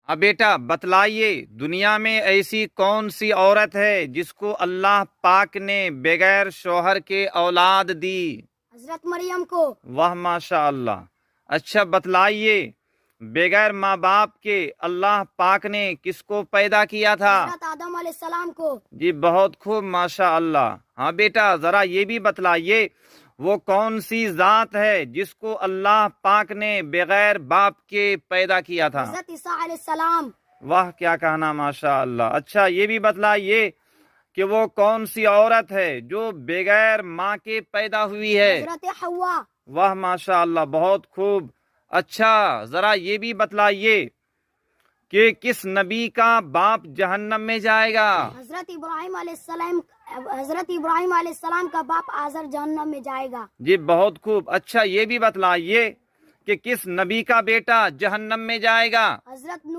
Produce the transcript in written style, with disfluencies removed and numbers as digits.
اب بیٹا بتلائیے دنیا میں ایسی کون سی عورت ہے جس کو اللہ پاک نے بغیر شوہر کے اولاد دی؟ حضرت مریم کو۔ واہ ماشاء اللہ۔ اچھا بتلائیے بغیر ماں باپ کے اللہ پاک نے کس کو پیدا کیا تھا؟ حضرت آدم علیہ السلام کو۔ جی بہت خوب ماشاء اللہ۔ ہاں بیٹا ذرا یہ بھی بتلائیے وہ کون سی ذات ہے جس کو اللہ پاک نے بغیر باپ کے پیدا کیا تھا؟ حضرت عیسیٰ علیہ السلام۔ واہ کیا کہنا ماشاء اللہ۔ اچھا یہ بھی بتلائیے کہ وہ کون سی عورت ہے جو بغیر ماں کے پیدا ہوئی ہے؟ حضرت حوا۔ واہ ماشاء اللہ بہت خوب۔ اچھا ذرا یہ بھی بتلائیے کہ کس نبی کا باپ جہنم میں جائے گا؟ حضرت ابراہیم علیہ السلام۔ حضرت ابراہیم علیہ السلام کا باپ آزر جہنم میں جائے گا۔ جی بہت خوب۔ اچھا یہ بھی بتلائیے کہ کس نبی کا بیٹا جہنم میں جائے گا؟ حضرت نوح۔